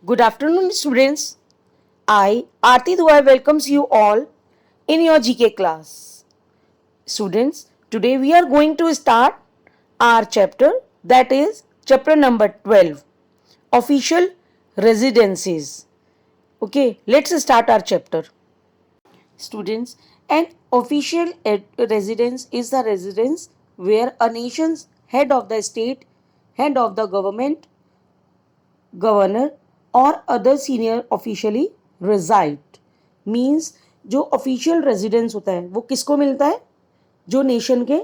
Good afternoon, students. I, Aarti Dua, welcomes you all in your GK class. Students, today we are going to start our chapter, that is chapter number 12, Official Residences. Okay, let's start our chapter. Students, an official residence is the residence where a nation's head of the state, head of the government, governor और other senior officially reside means जो official residence होता है वो किसको मिलता है, जो nation के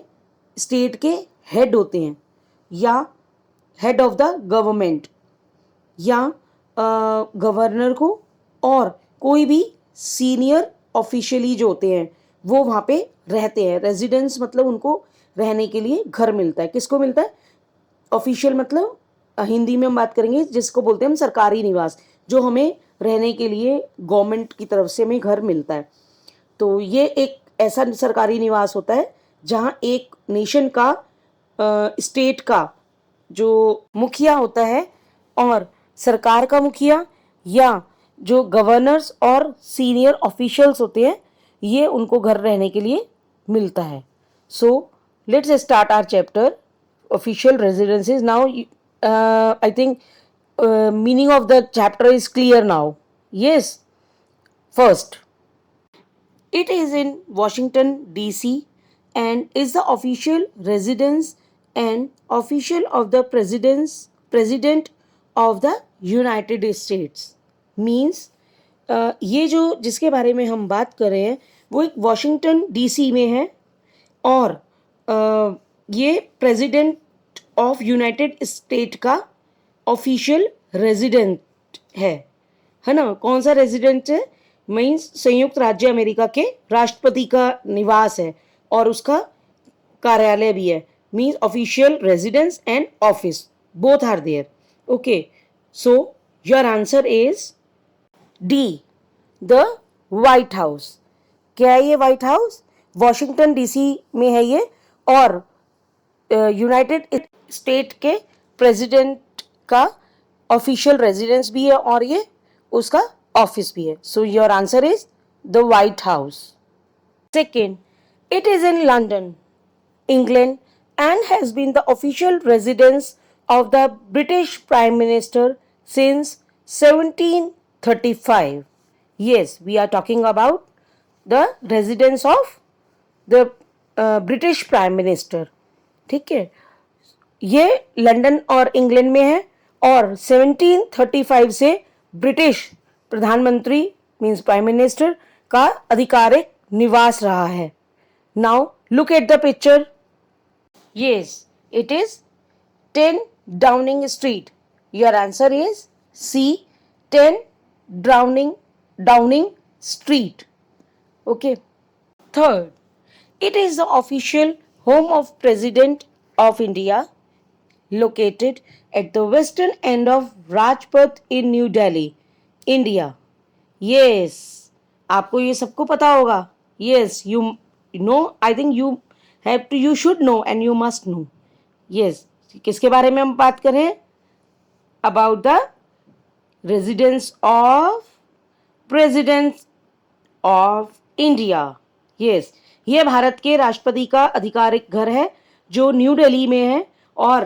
स्टेट के हेड होते हैं या हेड ऑफ द गवर्नमेंट या गवर्नर को और कोई भी सीनियर ऑफिशियली जो होते हैं वो वहाँ पे रहते हैं. रेजिडेंस मतलब उनको रहने के लिए घर मिलता है. किसको मिलता है? ऑफिशियल मतलब हिंदी में हम बात करेंगे जिसको बोलते हैं हम सरकारी निवास, जो हमें रहने के लिए गवर्नमेंट की तरफ से हमें घर मिलता है. तो ये एक ऐसा सरकारी निवास होता है जहाँ एक नेशन का स्टेट का जो मुखिया होता है और सरकार का मुखिया या जो गवर्नर्स और सीनियर ऑफिशियल्स होते हैं ये उनको घर रहने के लिए मिलता है. So let's start our chapter official residences. Now I think meaning of the chapter is clear now. Yes. First, it is in Washington DC and is the official residence and official of the president of the United States. Means ये जो जिसके बारे में हम बात कर रहे हैं वो एक वॉशिंगटन डीसी में है और ये प्रेसिडेंट ऑफ यूनाइटेड स्टेट का ऑफिशियल रेजिडेंट है ना. कौन सा रेजिडेंट है? मीन्स संयुक्त राज्य अमेरिका के राष्ट्रपति का निवास है और उसका कार्यालय भी है. Means official residence and office both are there. Okay, so your answer is D, the White House. क्या है ये व्हाइट हाउस? वॉशिंगटन डीसी में है ये और यूनाइटेड स्टेट के प्रेसिडेंट का ऑफिशियल रेजिडेंस भी है और ये उसका ऑफिस भी है. So your answer is the White House. Second, it is in London, England and has been the official residence of the British prime minister since 1735. Yes, we are talking about the residence of the British Prime Minister. ठीक है, ये London और England में है और 1735 से British प्रधानमंत्री means prime minister का आधिकारिक निवास रहा है. Now look at the picture. Yes, it is 10 Downing Street. Your answer is C, 10 Downing Street. Okay. Third, it is the official home of President of India, located at the western end of Rajpath in New Delhi, India. Yes, आपको ये सबको पता होगा. Yes, you know, I think you should know and you must know. Yes, किसके बारे में हम बात कर रहे हैं? About the residence of President of India. Yes, यह भारत के राष्ट्रपति का आधिकारिक घर है जो न्यू दिल्ली में है और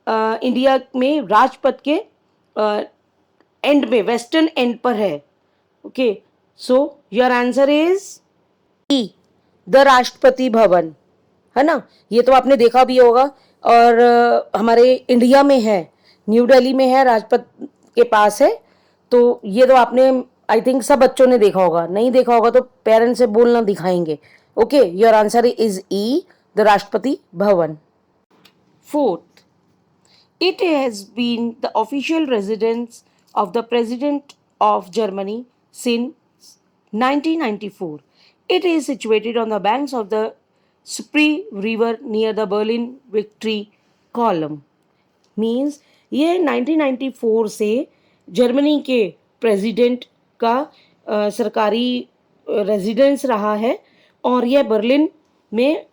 इंडिया में राजपथ के एंड में वेस्टर्न एंड पर है. Okay, so your answer is E, the Rashtrapati Bhavan. है ना, ये तो आपने देखा भी होगा और हमारे इंडिया में है, न्यू दिल्ली में है, राजपथ के पास है. तो ये तो आपने आई थिंक सब बच्चों ने देखा होगा. नहीं देखा होगा तो पेरेंट्स से बोलना दिखाएंगे. Okay, your answer is E, the Rashtrapati Bhavan. Fourth, it has been the official residence of the President of Germany since 1994. It is situated on the banks of the Spree River near the Berlin Victory Column. Means ये 1994 से Germany के president का सरकारी residence रहा है और यह Berlin में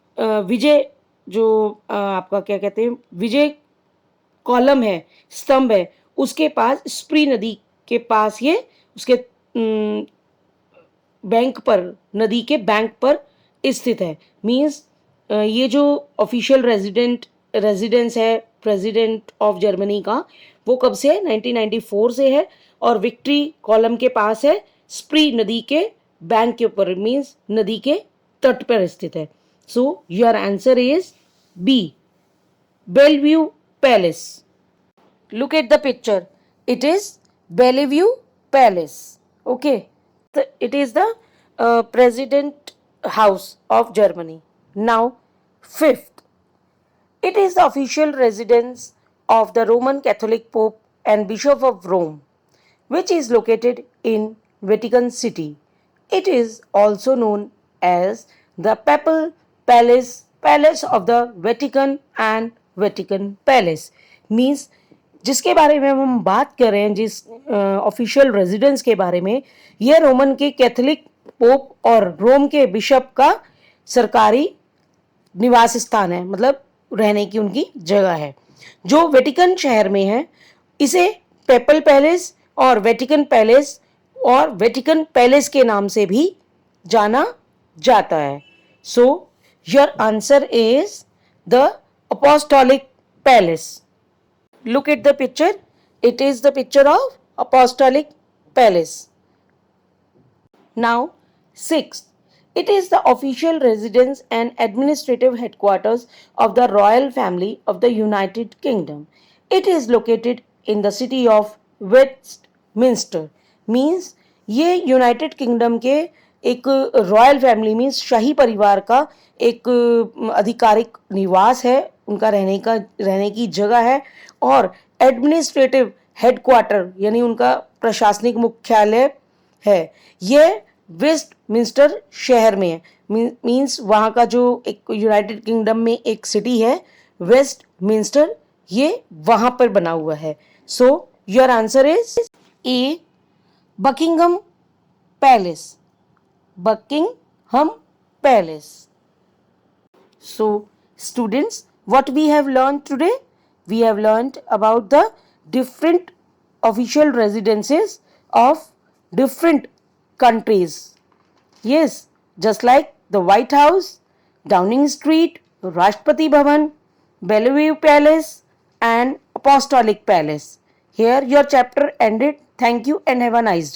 विजय जो आपका क्या कहते हैं विजय कॉलम है, स्तंभ है, उसके पास स्प्री नदी के पास ये उसके बैंक पर, नदी के बैंक पर स्थित है। मीन्स ये जो ऑफिशियल रेजिडेंस है प्रेसिडेंट ऑफ जर्मनी का, वो कब से है? 1994 से है, और विक्ट्री कॉलम के पास है, स्प्री नदी के बैंक के ऊपर, मीन्स नदी के तट पर स्थित है। So your answer is B, Bellevue palace. Look at the picture. It is Bellevue Palace. Okay. It is the President House of Germany. Now, fifth, it is the official residence of the Roman Catholic Pope and Bishop of Rome, which is located in Vatican City. It is also known as the Papal Palace, Palace of the Vatican and Vatican Palace. Means जिसके बारे में हम बात कर रहे हैं, जिस official residence के बारे में, यह रोमन के कैथोलिक पोप और रोम के बिशप का सरकारी निवास स्थान है, मतलब रहने की उनकी जगह है, जो वेटिकन शहर में है। इसे पेपल पैलेस और वेटिकन पैलेस के नाम से भी जाना जाता है। So your answer is the apostolic palace. Look at the picture. It is the picture of Apostolic Palace. Now, sixth, it is the official residence and administrative headquarters of the royal family of the United Kingdom. It is located in the city of Westminster. Means ये United kingdom के एक royal family, means शाही परिवार का एक आधिकारिक निवास है, उनका रहने की जगह है, और एडमिनिस्ट्रेटिव हेडक्वार्टर यानी उनका प्रशासनिक मुख्यालय है, यह वेस्टमिंस्टर शहर में है। मीन्स वहाँ का जो एक यूनाइटेड किंगडम में एक सिटी है वेस्टमिंस्टर, ये वहाँ पर बना हुआ है। So your answer is a, Buckingham palace. Buckingham Palace. So, students, what we have learned today? We have learned about the different official residences of different countries. Yes, just like the White House, Downing Street, Rashtrapati Bhavan, Bellevue Palace, and Apostolic Palace. Here your chapter ended. Thank you and have a nice day.